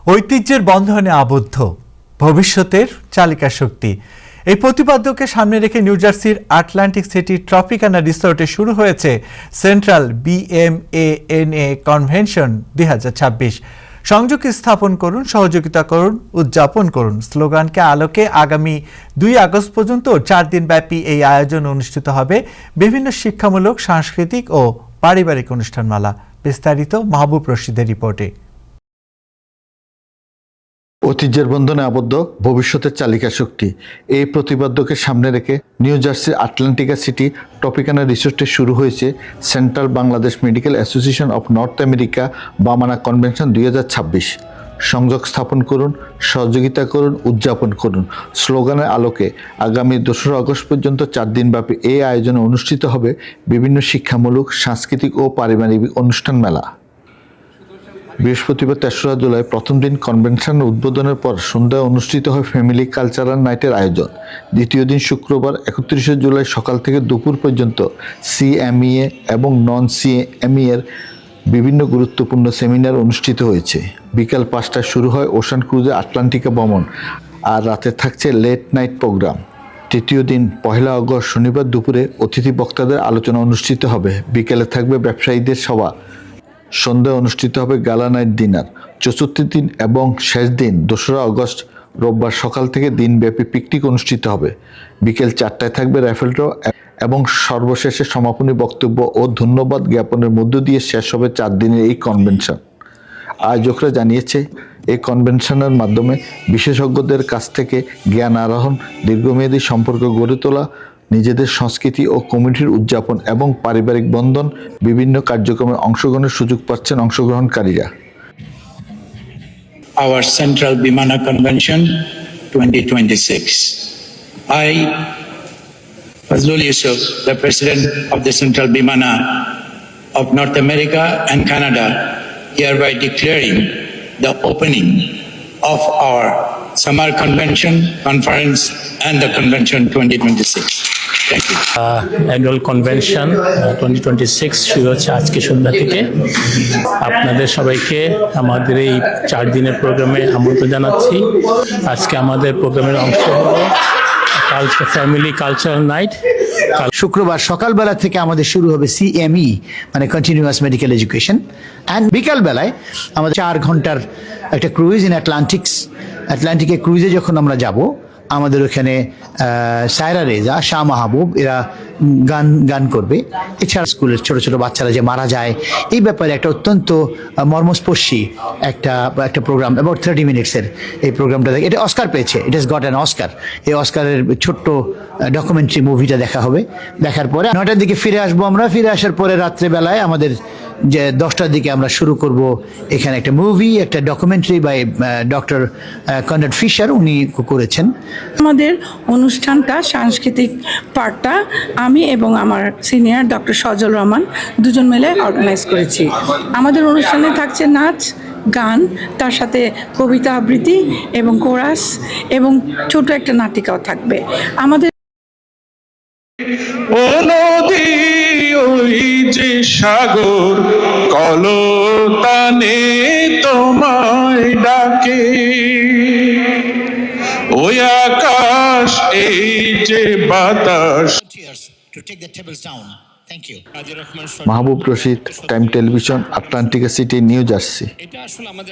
ঐতিহ্যের বন্ধনে আবদ্ধ, ভবিষ্যতের চালিকা শক্তি। এই প্রতিপাদ্যকে সামনে রেখে নিউ জার্সির আটলান্টিক সিটি ট্রপিকানা রিসোর্টে শুরু হয়েছে সেন্ট্রাল BMANA কনভেনশন 2026। সংযোগ স্থাপন করুন, সহযোগিতা করুন, উদযাপন করুন স্লোগানকে আলোকে আগামী 2 আগস্ট পর্যন্ত 4 দিন ব্যাপী এই আয়োজন অনুষ্ঠিত হবে বিভিন্ন শিক্ষামূলক, সাংস্কৃতিক ও পারিবারিক অনুষ্ঠানমালা। বিস্তারিত মাহবুব রশিদের রিপোর্টে। ঐতিহ্যের বন্ধনে আবদ্ধ, ভবিষ্যতের চালিকা শক্তি। এই প্রতিপাদ্যকে সামনে রেখে নিউ জার্সির আটলান্টিকা সিটি ট্রপিকানা রিসোর্টে শুরু হয়েছে central Bangladesh medical association of north America BAMANA convention 2026। সংযোগ স্থাপন করুন, সহযোগিতা করুন, উদযাপন করুন স্লোগানের আলোকে আগামী 2 আগস্ট পর্যন্ত 4 দিনব্যাপী এই আয়োজনে অনুষ্ঠিত হবে বিভিন্ন শিক্ষামূলক, সাংস্কৃতিক ও পারিবারিক অনুষ্ঠান মেলা। বৃহস্পতিবার 3রা জুলাই প্রথম দিন কনভেনশনের উদ্বোধনের পর সন্ধ্যায় অনুষ্ঠিত হয় ফ্যামিলি কালচারাল নাইটের আয়োজন। দ্বিতীয় দিন শুক্রবার 31 জুলাই সকাল থেকে দুপুর পর্যন্ত CMEA এবং নন CME এর বিভিন্ন গুরুত্বপূর্ণ সেমিনার অনুষ্ঠিত হয়েছে। বিকাল 5টায় শুরু হয় ওশান ক্রুজে আটলান্টিকা ভ্রমণ, আর রাতে থাকছে লেট নাইট প্রোগ্রাম। তৃতীয় দিন 1 আগস্ট শনিবার দুপুরে অতিথি বক্তাদের আলোচনা অনুষ্ঠিত হবে। বিকেলে থাকবে ব্যবসায়ীদের সভা। সন্ধ্যায় অনুষ্ঠিত হবে গালা নাইট ডিনার। চতুর্থ দিন এবং শেষ দিন 2 আগস্ট রোববার সকাল থেকে দিনব্যাপী পিকনিক অনুষ্ঠিত হবে। বিকেল 4টায় থাকবে র্যাফেল ড্র এবং সর্বশেষে সমাপনী বক্তব্য ও ধন্যবাদ জ্ঞাপনের মধ্য দিয়ে শেষ হবে 4 দিনের এই কনভেনশন। আয়োজকরা জানিয়েছে, এই কনভেনশনের মাধ্যমে বিশেষজ্ঞদের কাছ থেকে জ্ঞান আহরণ, দীর্ঘমেয়াদী সম্পর্ক গড়ে তোলা, নিজেদের সংস্কৃতি ও কমিউনিটির উদযাপন এবং পারিবারিক বন্ধন, বিভিন্ন কার্যক্রমে অংশগ্রহণের সুযোগ পাচ্ছেন অংশগ্রহণকারীরা। Our Central BMANA Convention 2026. I, Fazlul Yusuf, the President of the Central BMANA of North America and Canada, hereby declaring the opening of our Summer Convention, Conference and the Convention 2026. Thank you. Annual convention 2026 শুরু হচ্ছে আজকে সন্ধ্যা থেকে। আপনাদের সবাইকে আমাদের এই 4 দিনের প্রোগ্রামে আমন্ত্রণ জানাচ্ছি। আজকে আমাদের প্রোগ্রামের অংশ হলো ফ্যামিলি কালচারাল নাইট। শুক্রবার সকালবেলা থেকে আমাদের শুরু হবে CME মানে কন্টিনিউয়াস মেডিকেল এডুকেশন, অ্যান্ড বিকালবেলায় আমাদের 4 ঘন্টার একটা ক্রুইজ ইন আটলান্টিকে ক্রুইজে যখন আমরা যাব, আমাদের ওখানে সায়রা রেজা, শাহ মাহবুব এরা গান করবে। এছাড়া স্কুলের ছোট ছোট বাচ্চারা যে মারা যায় এই ব্যাপারে একটা অত্যন্ত মর্মস্পর্শী একটা প্রোগ্রাম, অ্যাবাউট 30 মিনিটসের এই প্রোগ্রামটা। এটা অস্কার পেয়েছে, it has got an Oscar. এই অস্কারের ছোট্ট ডকুমেন্টারি মুভিটা দেখা হবে। দেখার পরে 9টার দিকে ফিরে আসবো আমরা। ফিরে আসার পরে রাত্রেবেলায় আমাদের যে 10টার দিকে আমরা শুরু করব এখানে একটা মুভি, একটা documentary by doctor Conrad Fisher, উনি করেছেন। আমাদের অনুষ্ঠানটা, সাংস্কৃতিক পার্টটা আমি এবং আমার সিনিয়র ডক্টর সজল রহমান দুজন মিলে অর্গানাইজ করেছি। আমাদের অনুষ্ঠানে থাকছে নাচ, গান, তার সাথে কবিতা আবৃত্তি এবং কোরাস এবং ছোট একটা নাটিকাও থাকবে। আমাদের ও নদী ওই যে সাগর কলতানে তোমায় ডাকে, ওই আকাশ এই যে বাতাস। Mahbub Rashid, time television, Atlantic City, New jersey.